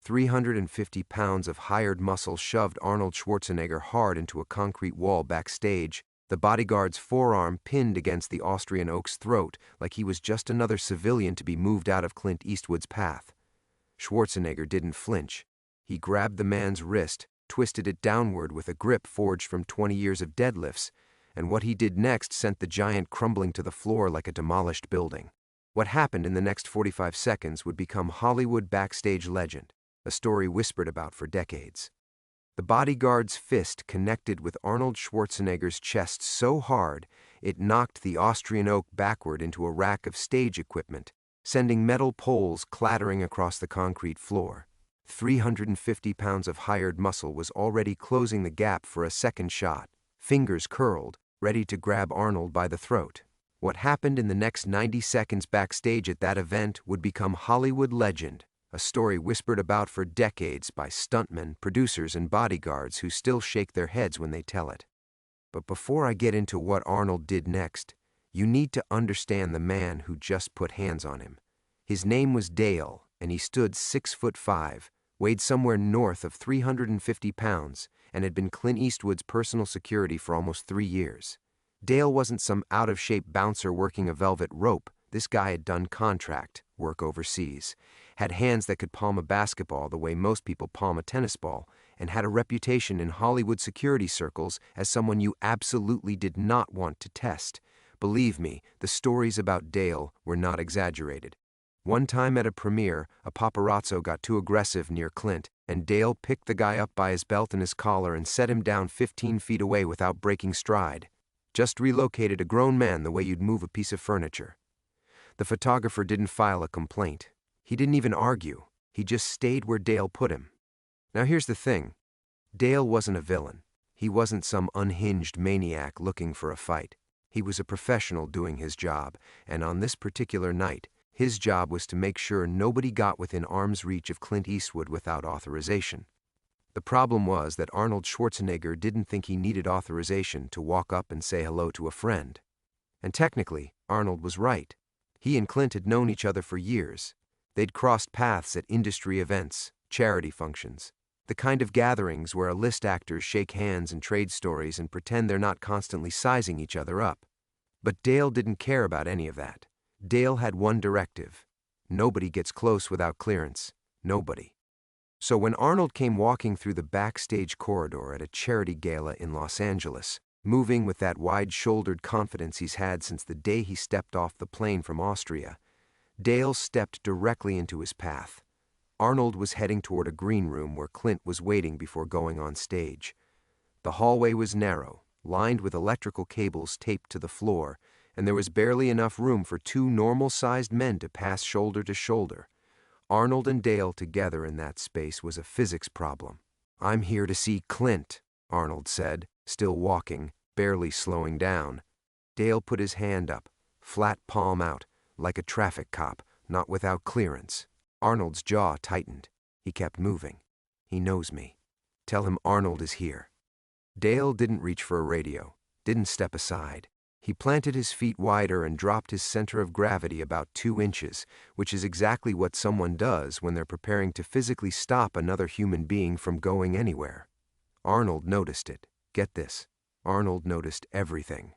350 pounds of hired muscle shoved Arnold Schwarzenegger hard into a concrete wall backstage, the bodyguard's forearm pinned against the Austrian oak's throat like he was just another civilian to be moved out of Clint Eastwood's path. Schwarzenegger didn't flinch. He grabbed the man's wrist, twisted it downward with a grip forged from 20 years of deadlifts, and what he did next sent the giant crumbling to the floor like a demolished building. What happened in the next 45 seconds would become Hollywood backstage legend, a story whispered about for decades. The bodyguard's fist connected with Arnold Schwarzenegger's chest so hard it knocked the Austrian oak backward into a rack of stage equipment, sending metal poles clattering across the concrete floor. 350 pounds of hired muscle was already closing the gap for a second shot, fingers curled, ready to grab Arnold by the throat. What happened in the next 90 seconds backstage at that event would become Hollywood legend, a story whispered about for decades by stuntmen, producers, and bodyguards who still shake their heads when they tell it. But before I get into what Arnold did next, you need to understand the man who just put hands on him. His name was Dale, and he stood 6'5", weighed somewhere north of 350 pounds, and had been Clint Eastwood's personal security for almost 3 years. Dale wasn't some out-of-shape bouncer working a velvet rope. This guy had done contract work overseas, had hands that could palm a basketball the way most people palm a tennis ball, and had a reputation in Hollywood security circles as someone you absolutely did not want to test. Believe me, the stories about Dale were not exaggerated. One time at a premiere, a paparazzo got too aggressive near Clint, and Dale picked the guy up by his belt and his collar and set him down 15 feet away without breaking stride. Just relocated a grown man the way you'd move a piece of furniture. The photographer didn't file a complaint. He didn't even argue. He just stayed where Dale put him. Now here's the thing. Dale wasn't a villain. He wasn't some unhinged maniac looking for a fight. He was a professional doing his job, and on this particular night, his job was to make sure nobody got within arm's reach of Clint Eastwood without authorization. The problem was that Arnold Schwarzenegger didn't think he needed authorization to walk up and say hello to a friend. And technically, Arnold was right. He and Clint had known each other for years. They'd crossed paths at industry events, charity functions, the kind of gatherings where list actors shake hands and trade stories and pretend they're not constantly sizing each other up. But Dale didn't care about any of that. Dale had one directive. Nobody gets close without clearance. Nobody. So when Arnold came walking through the backstage corridor at a charity gala in Los Angeles, moving with that wide-shouldered confidence he's had since the day he stepped off the plane from Austria, Dale stepped directly into his path. Arnold was heading toward a green room where Clint was waiting before going on stage. The hallway was narrow, lined with electrical cables taped to the floor, and there was barely enough room for 2 normal-sized men to pass shoulder to shoulder. Arnold and Dale together in that space was a physics problem. "I'm here to see Clint," Arnold said, still walking, barely slowing down. Dale put his hand up, flat palm out, like a traffic cop, not without clearance. Arnold's jaw tightened. He kept moving. "He knows me. Tell him Arnold is here." Dale didn't reach for a radio, didn't step aside. He planted his feet wider and dropped his center of gravity about 2 inches, which is exactly what someone does when they're preparing to physically stop another human being from going anywhere. Arnold noticed it. Get this. Arnold noticed everything.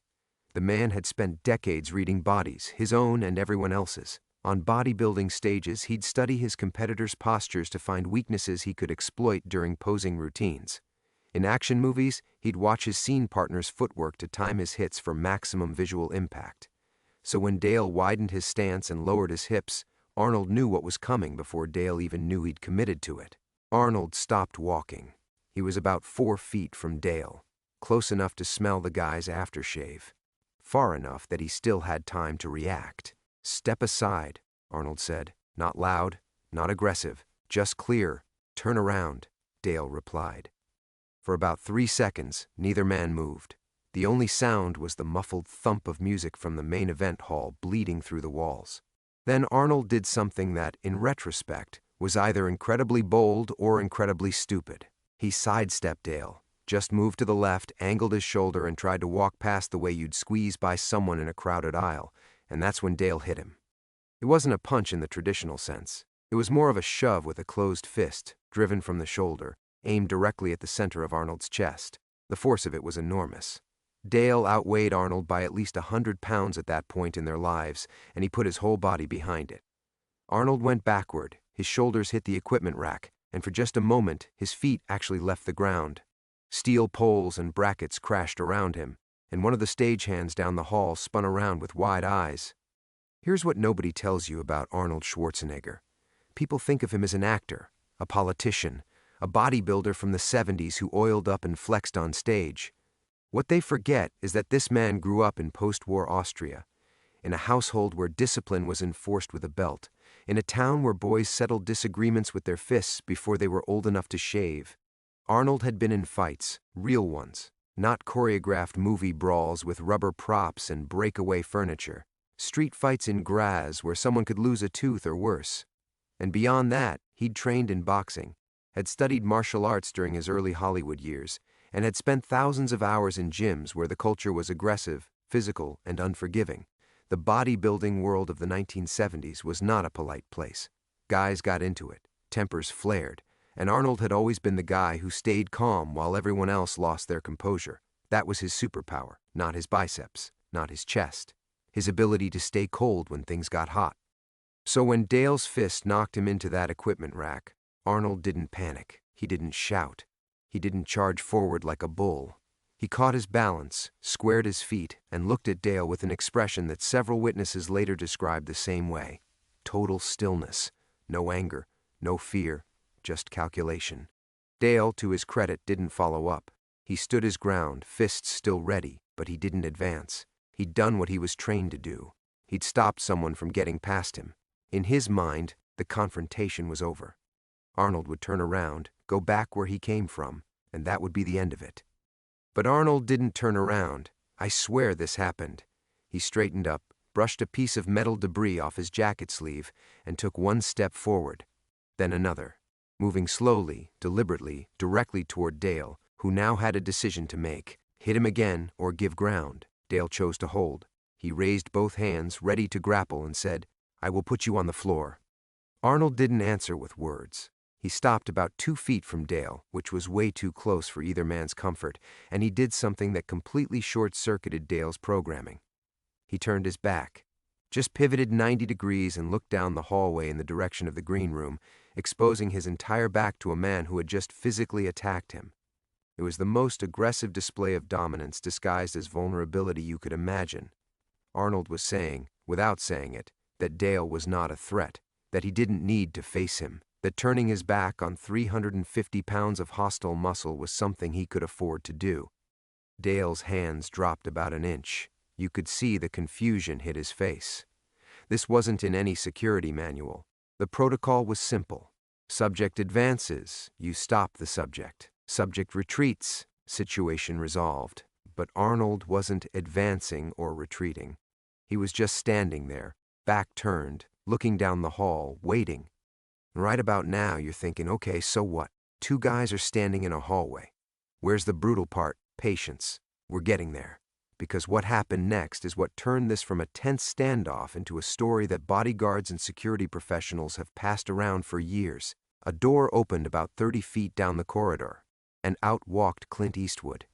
The man had spent decades reading bodies, his own and everyone else's. On bodybuilding stages, he'd study his competitors' postures to find weaknesses he could exploit during posing routines. In action movies, he'd watch his scene partner's footwork to time his hits for maximum visual impact. So when Dale widened his stance and lowered his hips, Arnold knew what was coming before Dale even knew he'd committed to it. Arnold stopped walking. He was about 4 feet from Dale, close enough to smell the guy's aftershave, far enough that he still had time to react. "Step aside," Arnold said. "Not loud, not aggressive, just clear. Turn around," Dale replied. For about 3 seconds, neither man moved. The only sound was the muffled thump of music from the main event hall bleeding through the walls. Then Arnold did something that, in retrospect, was either incredibly bold or incredibly stupid. He sidestepped Dale, just moved to the left, angled his shoulder, and tried to walk past the way you'd squeeze by someone in a crowded aisle, and that's when Dale hit him. It wasn't a punch in the traditional sense. It was more of a shove with a closed fist, driven from the shoulder, aimed directly at the center of Arnold's chest. The force of it was enormous. Dale outweighed Arnold by at least 100 pounds at that point in their lives, and he put his whole body behind it. Arnold went backward, his shoulders hit the equipment rack, and for just a moment, his feet actually left the ground. Steel poles and brackets crashed around him, and one of the stagehands down the hall spun around with wide eyes. Here's what nobody tells you about Arnold Schwarzenegger. People think of him as an actor, a politician, a bodybuilder from the 70s who oiled up and flexed on stage. What they forget is that this man grew up in post-war Austria, in a household where discipline was enforced with a belt, in a town where boys settled disagreements with their fists before they were old enough to shave. Arnold had been in fights, real ones, not choreographed movie brawls with rubber props and breakaway furniture. Street fights in Graz where someone could lose a tooth or worse. And beyond that, he'd trained in boxing, had studied martial arts during his early Hollywood years, and had spent thousands of hours in gyms where the culture was aggressive, physical, and unforgiving. The bodybuilding world of the 1970s was not a polite place. Guys got into it, tempers flared, and Arnold had always been the guy who stayed calm while everyone else lost their composure. That was his superpower, not his biceps, not his chest. His ability to stay cold when things got hot. So when Dale's fist knocked him into that equipment rack, Arnold didn't panic. He didn't shout. He didn't charge forward like a bull. He caught his balance, squared his feet, and looked at Dale with an expression that several witnesses later described the same way. Total stillness. No anger, no fear, just calculation. Dale, to his credit, didn't follow up. He stood his ground, fists still ready, but he didn't advance. He'd done what he was trained to do. He'd stopped someone from getting past him. In his mind, the confrontation was over. Arnold would turn around, go back where he came from, and that would be the end of it. But Arnold didn't turn around. I swear this happened. He straightened up, brushed a piece of metal debris off his jacket sleeve, and took one step forward, then another, moving slowly, deliberately, directly toward Dale, who now had a decision to make: hit him again or give ground. Dale chose to hold. He raised both hands, ready to grapple, and said, "I will put you on the floor." Arnold didn't answer with words. He stopped about 2 feet from Dale, which was way too close for either man's comfort, and he did something that completely short-circuited Dale's programming. He turned his back, just pivoted 90 degrees and looked down the hallway in the direction of the green room, exposing his entire back to a man who had just physically attacked him. It was the most aggressive display of dominance disguised as vulnerability you could imagine. Arnold was saying, without saying it, that Dale was not a threat, that he didn't need to face him, that turning his back on 350 pounds of hostile muscle was something he could afford to do. Dale's hands dropped about an inch. You could see the confusion hit his face. This wasn't in any security manual. The protocol was simple. Subject advances, you stop the subject. Subject retreats, situation resolved. But Arnold wasn't advancing or retreating. He was just standing there, back turned, looking down the hall, waiting. Right about now, you're thinking, okay, so what? 2 guys are standing in a hallway. Where's the brutal part? Patience. We're getting there. Because what happened next is what turned this from a tense standoff into a story that bodyguards and security professionals have passed around for years. A door opened about 30 feet down the corridor, and out walked Clint Eastwood.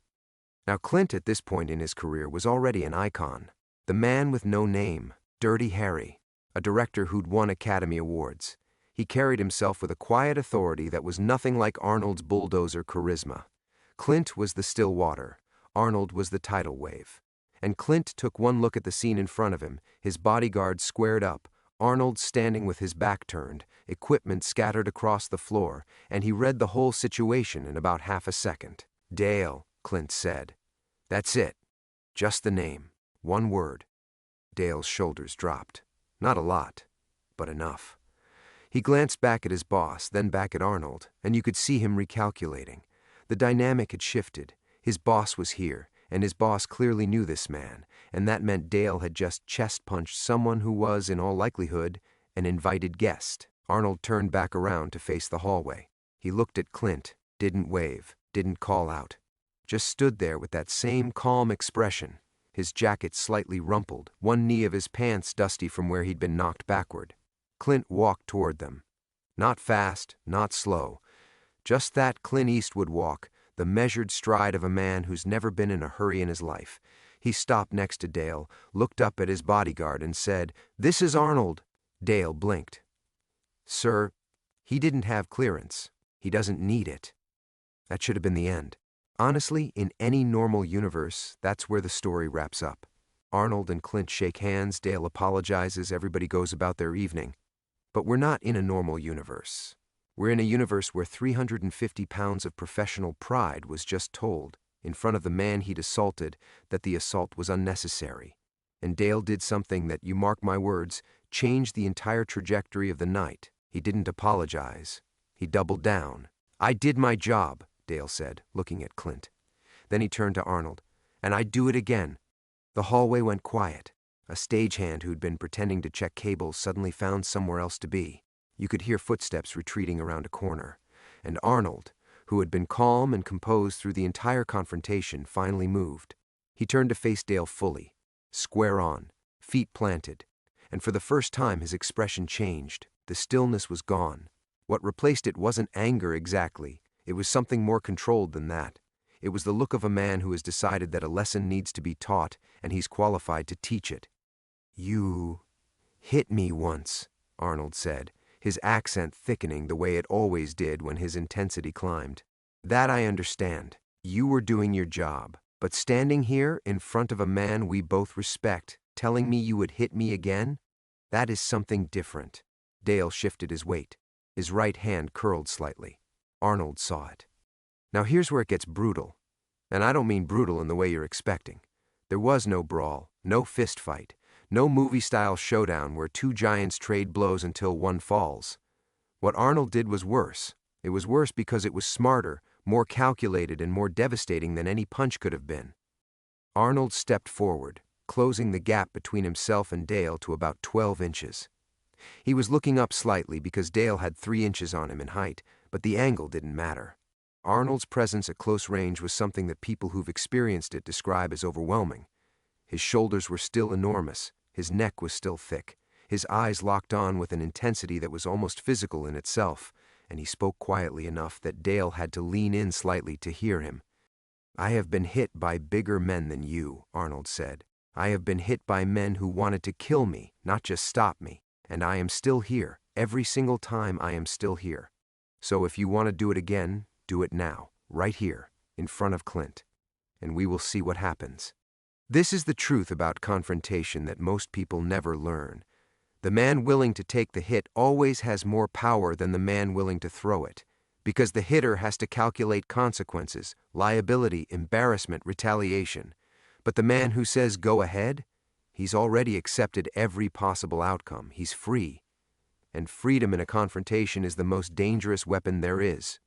Now, Clint at this point in his career was already an icon. The man with no name, Dirty Harry, a director who'd won Academy Awards. He carried himself with a quiet authority that was nothing like Arnold's bulldozer charisma. Clint was the still water. Arnold was the tidal wave. And Clint took one look at the scene in front of him, his bodyguard squared up, Arnold standing with his back turned, equipment scattered across the floor, and he read the whole situation in about half a second. "Dale," Clint said. "That's it. Just the name. One word." Dale's shoulders dropped. Not a lot, but enough. He glanced back at his boss, then back at Arnold, and you could see him recalculating. The dynamic had shifted. His boss was here, and his boss clearly knew this man, and that meant Dale had just chest-punched someone who was, in all likelihood, an invited guest. Arnold turned back around to face the hallway. He looked at Clint, didn't wave, didn't call out. Just stood there with that same calm expression, his jacket slightly rumpled, one knee of his pants dusty from where he'd been knocked backward. Clint walked toward them. Not fast, not slow, Just that Clint Eastwood walk, the measured stride of a man who's never been in a hurry in his life. He stopped next to Dale, looked up at his bodyguard and said, "This is Arnold." Dale blinked. "Sir, he didn't have clearance. He doesn't need it." That should have been the end. Honestly, in any normal universe, that's where the story wraps up. Arnold and Clint shake hands, Dale apologizes, everybody goes about their evening. But we're not in a normal universe. We're in a universe where 350 pounds of professional pride was just told, in front of the man he'd assaulted, that the assault was unnecessary. And Dale did something that, you mark my words, changed the entire trajectory of the night. He didn't apologize. He doubled down. "I did my job," Dale said, looking at Clint. Then he turned to Arnold. "And I'd do it again." The hallway went quiet. A stagehand who'd been pretending to check cables suddenly found somewhere else to be. You could hear footsteps retreating around a corner. And Arnold, who had been calm and composed through the entire confrontation, finally moved. He turned to face Dale fully, square on, feet planted. And for the first time his expression changed. The stillness was gone. What replaced it wasn't anger exactly. It was something more controlled than that. It was the look of a man who has decided that a lesson needs to be taught, and he's qualified to teach it. "You hit me once," Arnold said, his accent thickening the way it always did when his intensity climbed. "That I understand. You were doing your job. But standing here in front of a man we both respect, telling me you would hit me again? That is something different." Dale shifted his weight. His right hand curled slightly. Arnold saw it. Now here's where it gets brutal. And I don't mean brutal in the way you're expecting. There was no brawl, no fist fight, no movie-style showdown where two giants trade blows until one falls. What Arnold did was worse. It was worse because it was smarter, more calculated, and more devastating than any punch could have been. Arnold stepped forward, closing the gap between himself and Dale to about 12 inches. He was looking up slightly because Dale had 3 inches on him in height, but the angle didn't matter. Arnold's presence at close range was something that people who've experienced it describe as overwhelming. His shoulders were still enormous, his neck was still thick, his eyes locked on with an intensity that was almost physical in itself, and he spoke quietly enough that Dale had to lean in slightly to hear him. "I have been hit by bigger men than you," Arnold said. "I have been hit by men who wanted to kill me, not just stop me. And I am still here. Every single time I am still here. So if you want to do it again, do it now, right here, in front of Clint. And we will see what happens." This is the truth about confrontation that most people never learn. The man willing to take the hit always has more power than the man willing to throw it, because the hitter has to calculate consequences, liability, embarrassment, retaliation. But the man who says go ahead, he's already accepted every possible outcome. He's free. And freedom in a confrontation is the most dangerous weapon there is.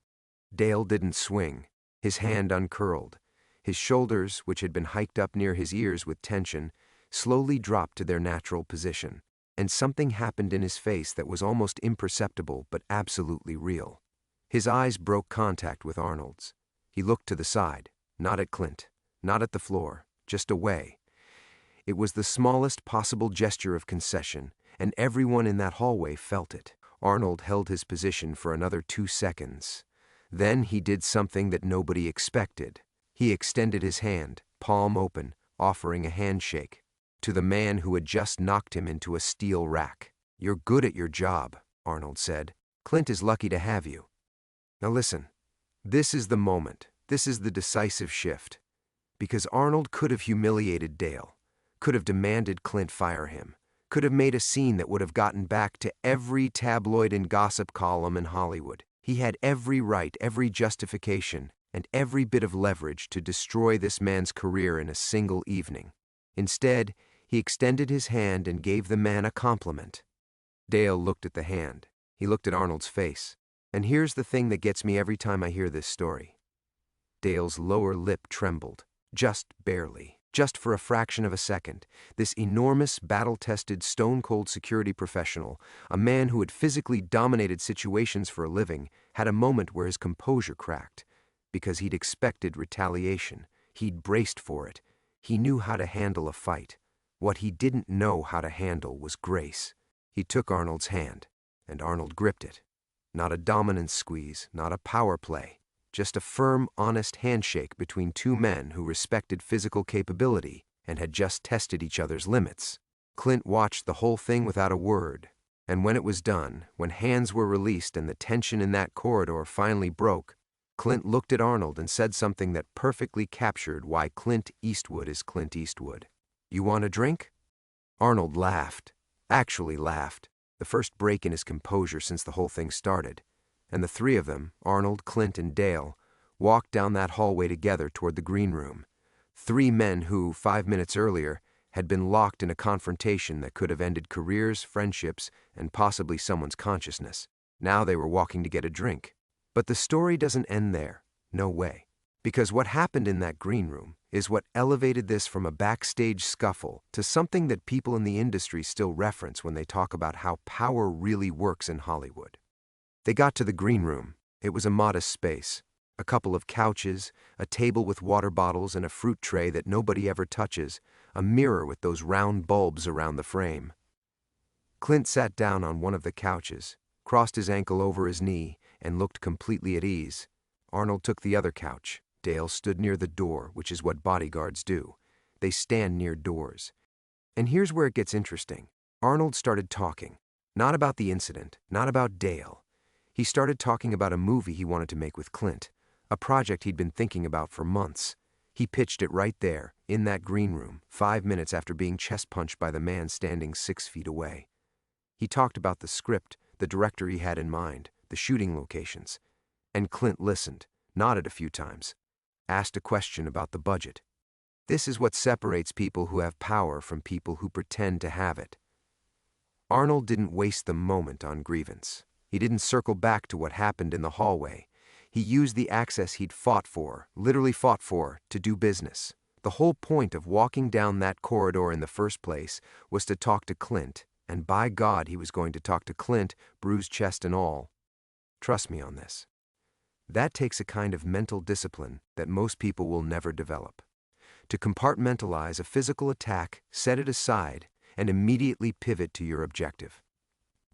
Dale didn't swing. His hand uncurled. His shoulders, which had been hiked up near his ears with tension, slowly dropped to their natural position. And something happened in his face that was almost imperceptible but absolutely real. His eyes broke contact with Arnold's. He looked to the side, not at Clint, not at the floor, just away. It was the smallest possible gesture of concession, and everyone in that hallway felt it. Arnold held his position for another 2 seconds. Then he did something that nobody expected. He extended his hand, palm open, offering a handshake, to the man who had just knocked him into a steel rack. "You're good at your job," Arnold said. "Clint is lucky to have you. Now listen, this is the moment. This is the decisive shift. Because Arnold could have humiliated Dale, could have demanded Clint fire him, could have made a scene that would have gotten back to every tabloid and gossip column in Hollywood. He had every right, every justification, and every bit of leverage to destroy this man's career in a single evening. Instead, he extended his hand and gave the man a compliment. Dale looked at the hand. He looked at Arnold's face. And here's the thing that gets me every time I hear this story. Dale's lower lip trembled, just barely. Just for a fraction of a second, this enormous, battle-tested, stone-cold security professional, a man who had physically dominated situations for a living, had a moment where his composure cracked, because he'd expected retaliation. He'd braced for it. He knew how to handle a fight. What he didn't know how to handle was grace. He took Arnold's hand, and Arnold gripped it. Not a dominance squeeze, not a power play. Just a firm, honest handshake between two men who respected physical capability and had just tested each other's limits. Clint watched the whole thing without a word, and when it was done, when hands were released and the tension in that corridor finally broke, Clint looked at Arnold and said something that perfectly captured why Clint Eastwood is Clint Eastwood. "You want a drink?" Arnold laughed. Actually laughed. The first break in his composure since the whole thing started. And the three of them, Arnold, Clint, and Dale, walked down that hallway together toward the green room. Three men who, 5 minutes earlier, had been locked in a confrontation that could have ended careers, friendships, and possibly someone's consciousness. Now they were walking to get a drink. But the story doesn't end there. No way. Because what happened in that green room is what elevated this from a backstage scuffle to something that people in the industry still reference when they talk about how power really works in Hollywood. They got to the green room. It was a modest space. A couple of couches, a table with water bottles and a fruit tray that nobody ever touches, a mirror with those round bulbs around the frame. Clint sat down on one of the couches, crossed his ankle over his knee, and looked completely at ease. Arnold took the other couch. Dale stood near the door, which is what bodyguards do. They stand near doors. And here's where it gets interesting. Arnold started talking. Not about the incident, not about Dale. He started talking about a movie he wanted to make with Clint, a project he'd been thinking about for months. He pitched it right there, in that green room, 5 minutes after being chest-punched by the man standing 6 feet away. He talked about the script, the director he had in mind, the shooting locations. And Clint listened, nodded a few times, asked a question about the budget. This is what separates people who have power from people who pretend to have it. Arnold didn't waste the moment on grievance. He didn't circle back to what happened in the hallway. He used the access he'd fought for, literally fought for, to do business. The whole point of walking down that corridor in the first place was to talk to Clint, and by God he was going to talk to Clint, bruised chest and all. Trust me on this. That takes a kind of mental discipline that most people will never develop. To compartmentalize a physical attack, set it aside, and immediately pivot to your objective.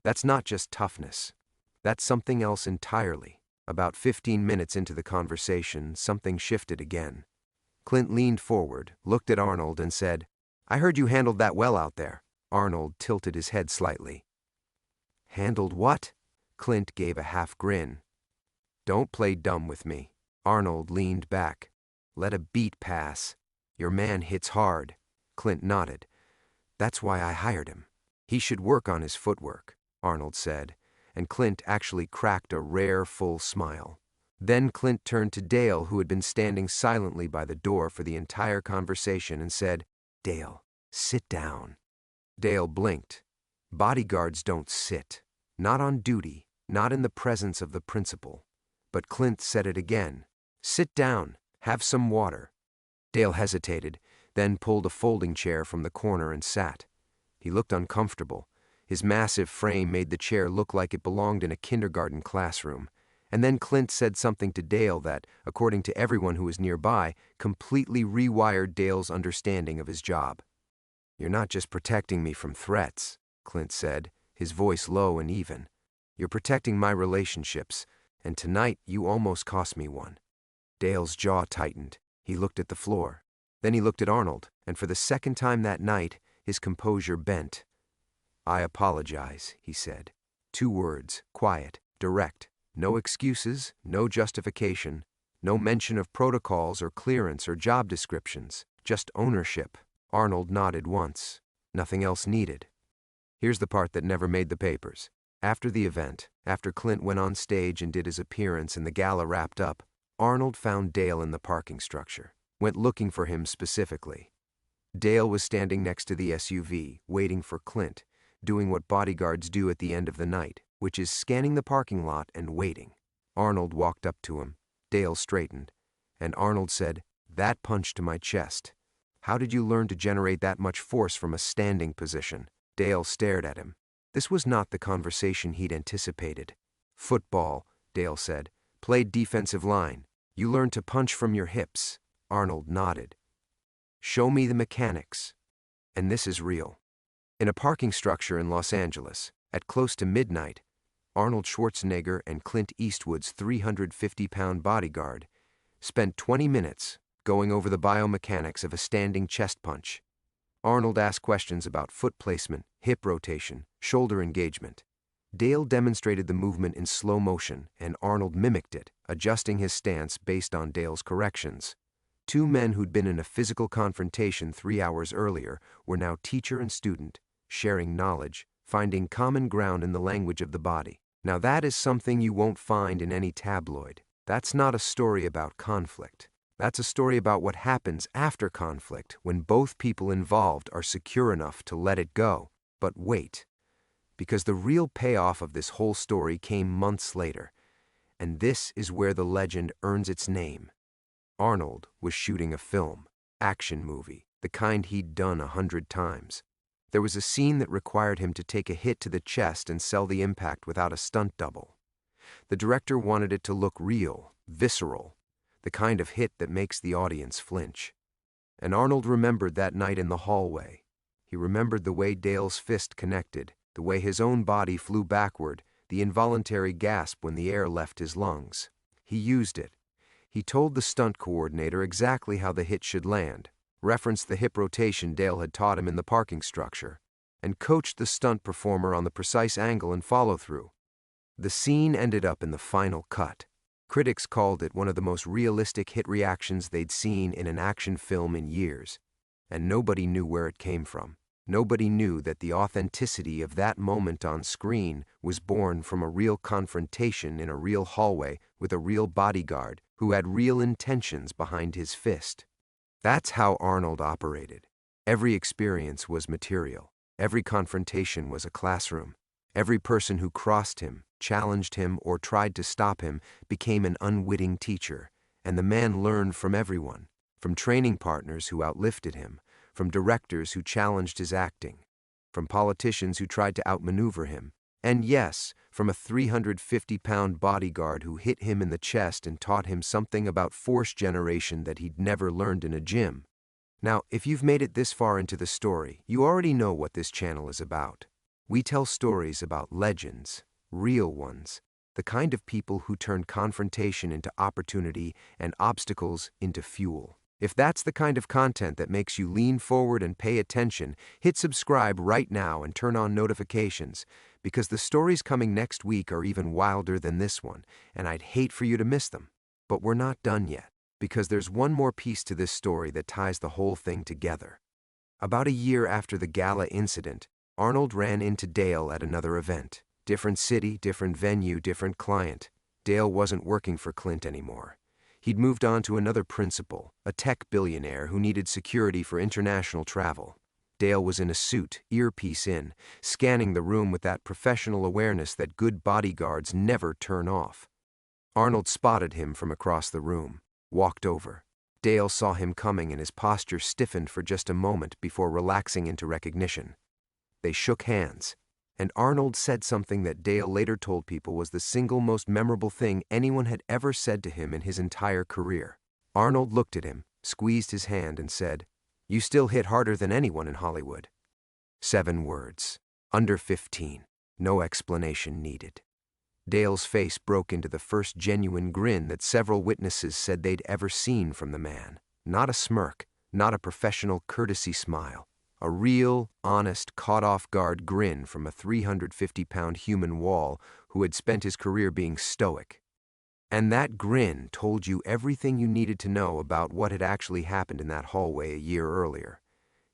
That's not just toughness. That's something else entirely. About 15 minutes into the conversation, something shifted again. Clint leaned forward, looked at Arnold, and said, "I heard you handled that well out there." Arnold tilted his head slightly. "Handled what?" Clint gave a half grin. "Don't play dumb with me." Arnold leaned back. "Let a beat pass. Your man hits hard." Clint nodded. "That's why I hired him. He should work on his footwork," Arnold said, and Clint actually cracked a rare, full smile. Then Clint turned to Dale, who had been standing silently by the door for the entire conversation, and said, "Dale, sit down." Dale blinked. Bodyguards don't sit. Not on duty, not in the presence of the principal. But Clint said it again. "Sit down. Have some water." Dale hesitated, then pulled a folding chair from the corner and sat. He looked uncomfortable. His massive frame made the chair look like it belonged in a kindergarten classroom. And then Clint said something to Dale that, according to everyone who was nearby, completely rewired Dale's understanding of his job. "You're not just protecting me from threats," Clint said, his voice low and even. "You're protecting my relationships, and tonight you almost cost me one." Dale's jaw tightened. He looked at the floor. Then he looked at Arnold, and for the second time that night, his composure bent. "I apologize," he said. 2 words, quiet, direct. No excuses, no justification, no mention of protocols or clearance or job descriptions, just ownership. Arnold nodded once. Nothing else needed. Here's the part that never made the papers. After the event, after Clint went on stage and did his appearance and the gala wrapped up, Arnold found Dale in the parking structure, went looking for him specifically. Dale was standing next to the SUV, waiting for Clint, doing what bodyguards do at the end of the night, which is scanning the parking lot and waiting. Arnold walked up to him. Dale straightened, and Arnold said, "That punch to my chest. How did you learn to generate that much force from a standing position?" Dale stared at him. This was not the conversation he'd anticipated. "Football," Dale said. "Played defensive line. You learned to punch from your hips." Arnold nodded. "Show me the mechanics." And this is real. In a parking structure in Los Angeles, at close to midnight, Arnold Schwarzenegger and Clint Eastwood's 350-pound bodyguard, spent 20 minutes going over the biomechanics of a standing chest punch. Arnold asked questions about foot placement, hip rotation, shoulder engagement. Dale demonstrated the movement in slow motion, and Arnold mimicked it, adjusting his stance based on Dale's corrections. Two men who'd been in a physical confrontation 3 hours earlier were now teacher and student, sharing knowledge, finding common ground in the language of the body. Now that is something you won't find in any tabloid. That's not a story about conflict. That's a story about what happens after conflict when both people involved are secure enough to let it go. But wait, because the real payoff of this whole story came months later, and this is where the legend earns its name. Arnold was shooting a film, action movie, the kind he'd done 100 times. There was a scene that required him to take a hit to the chest and sell the impact without a stunt double. The director wanted it to look real, visceral, the kind of hit that makes the audience flinch. And Arnold remembered that night in the hallway. He remembered the way Dale's fist connected, the way his own body flew backward, the involuntary gasp when the air left his lungs. He used it. He told the stunt coordinator exactly how the hit should land, referenced the hip rotation Dale had taught him in the parking structure, and coached the stunt performer on the precise angle and follow-through. The scene ended up in the final cut. Critics called it one of the most realistic hit reactions they'd seen in an action film in years, and nobody knew where it came from. Nobody knew that the authenticity of that moment on screen was born from a real confrontation in a real hallway with a real bodyguard who had real intentions behind his fist. That's how Arnold operated. Every experience was material. Every confrontation was a classroom. Every person who crossed him, challenged him, or tried to stop him became an unwitting teacher, and the man learned from everyone, from training partners who outlifted him, from directors who challenged his acting, from politicians who tried to outmaneuver him, and yes, from a 350-pound bodyguard who hit him in the chest and taught him something about force generation that he'd never learned in a gym. Now, if you've made it this far into the story, you already know what this channel is about. We tell stories about legends, real ones, the kind of people who turn confrontation into opportunity and obstacles into fuel. If that's the kind of content that makes you lean forward and pay attention, hit subscribe right now and turn on notifications, because the stories coming next week are even wilder than this one, and I'd hate for you to miss them. But we're not done yet, because there's one more piece to this story that ties the whole thing together. About a year after the gala incident, Arnold ran into Dale at another event. Different city, different venue, different client. Dale wasn't working for Clint anymore. He'd moved on to another principal, a tech billionaire who needed security for international travel. Dale was in a suit, earpiece in, scanning the room with that professional awareness that good bodyguards never turn off. Arnold spotted him from across the room, walked over. Dale saw him coming and his posture stiffened for just a moment before relaxing into recognition. They shook hands, and Arnold said something that Dale later told people was the single most memorable thing anyone had ever said to him in his entire career. Arnold looked at him, squeezed his hand, and said, "You still hit harder than anyone in Hollywood." 7 words. Under 15. No explanation needed. Dale's face broke into the first genuine grin that several witnesses said they'd ever seen from the man. Not a smirk, not a professional courtesy smile. A real, honest, caught-off-guard grin from a 350-pound human wall who had spent his career being stoic. And that grin told you everything you needed to know about what had actually happened in that hallway a year earlier.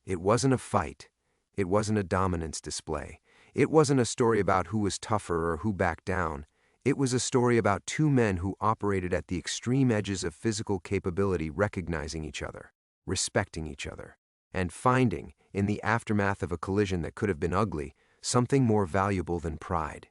It wasn't a fight. It wasn't a dominance display. It wasn't a story about who was tougher or who backed down. It was a story about two men who operated at the extreme edges of physical capability, recognizing each other, respecting each other, and finding, in the aftermath of a collision that could have been ugly, something more valuable than pride.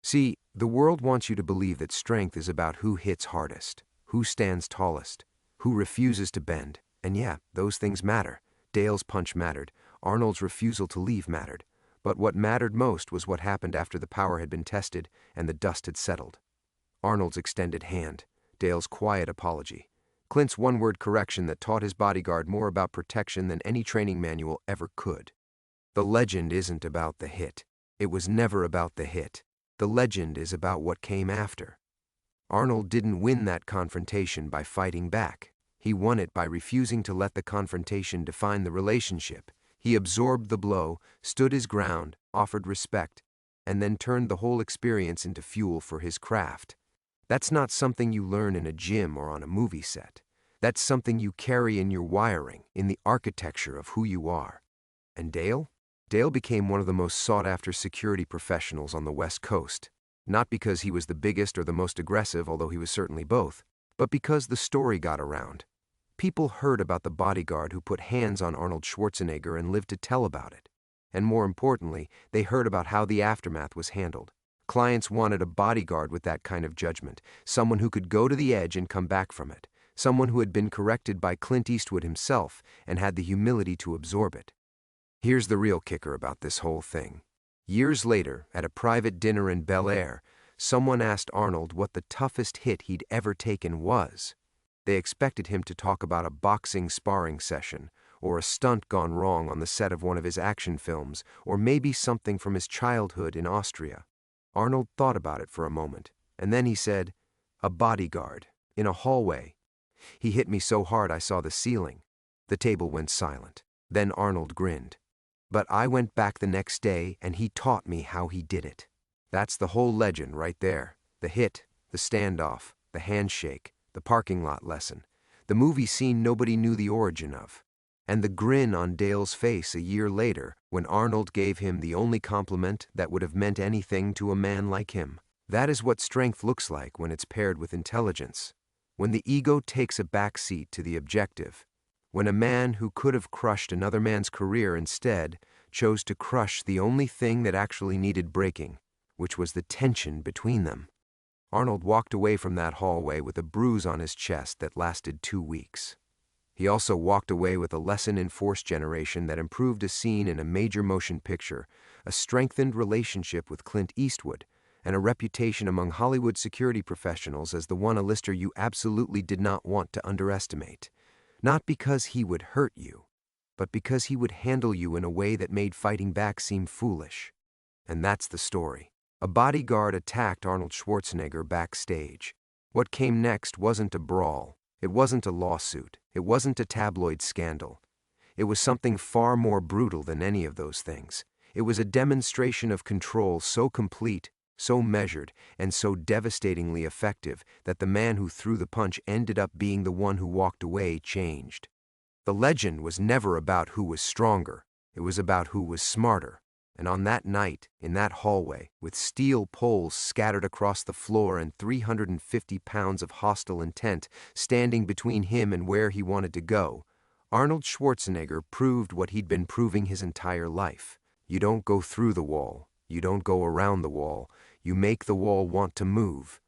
See, the world wants you to believe that strength is about who hits hardest, who stands tallest, who refuses to bend, and yeah, those things matter. Dale's punch mattered, Arnold's refusal to leave mattered, but what mattered most was what happened after the power had been tested and the dust had settled. Arnold's extended hand, Dale's quiet apology, Clint's one-word correction that taught his bodyguard more about protection than any training manual ever could. The legend isn't about the hit. It was never about the hit. The legend is about what came after. Arnold didn't win that confrontation by fighting back. He won it by refusing to let the confrontation define the relationship. He absorbed the blow, stood his ground, offered respect, and then turned the whole experience into fuel for his craft. That's not something you learn in a gym or on a movie set. That's something you carry in your wiring, in the architecture of who you are. And Dale? Dale became one of the most sought-after security professionals on the West Coast. Not because he was the biggest or the most aggressive, although he was certainly both, but because the story got around. People heard about the bodyguard who put hands on Arnold Schwarzenegger and lived to tell about it. And more importantly, they heard about how the aftermath was handled. Clients wanted a bodyguard with that kind of judgment, someone who could go to the edge and come back from it, someone who had been corrected by Clint Eastwood himself and had the humility to absorb it. Here's the real kicker about this whole thing. Years later, at a private dinner in Bel Air, someone asked Arnold what the toughest hit he'd ever taken was. They expected him to talk about a boxing sparring session, or a stunt gone wrong on the set of one of his action films, or maybe something from his childhood in Austria. Arnold thought about it for a moment, and then he said, "A bodyguard, in a hallway. He hit me so hard I saw the ceiling." The table went silent. Then Arnold grinned. "But I went back the next day and he taught me how he did it." That's the whole legend right there. The hit, the standoff, the handshake, the parking lot lesson, the movie scene nobody knew the origin of, and the grin on Dale's face a year later when Arnold gave him the only compliment that would have meant anything to a man like him. That is what strength looks like when it's paired with intelligence. When the ego takes a backseat to the objective. When a man who could have crushed another man's career instead chose to crush the only thing that actually needed breaking, which was the tension between them. Arnold walked away from that hallway with a bruise on his chest that lasted 2 weeks. He also walked away with a lesson in force generation that improved a scene in a major motion picture, a strengthened relationship with Clint Eastwood, and a reputation among Hollywood security professionals as the one a lister you absolutely did not want to underestimate. Not because he would hurt you, but because he would handle you in a way that made fighting back seem foolish. And that's the story. A bodyguard attacked Arnold Schwarzenegger backstage. What came next wasn't a brawl. It wasn't a lawsuit. It wasn't a tabloid scandal. It was something far more brutal than any of those things. It was a demonstration of control so complete, so measured, and so devastatingly effective that the man who threw the punch ended up being the one who walked away changed. The legend was never about who was stronger. It was about who was smarter. And on that night, in that hallway, with steel poles scattered across the floor and 350 pounds of hostile intent standing between him and where he wanted to go, Arnold Schwarzenegger proved what he'd been proving his entire life. You don't go through the wall. You don't go around the wall. You make the wall want to move.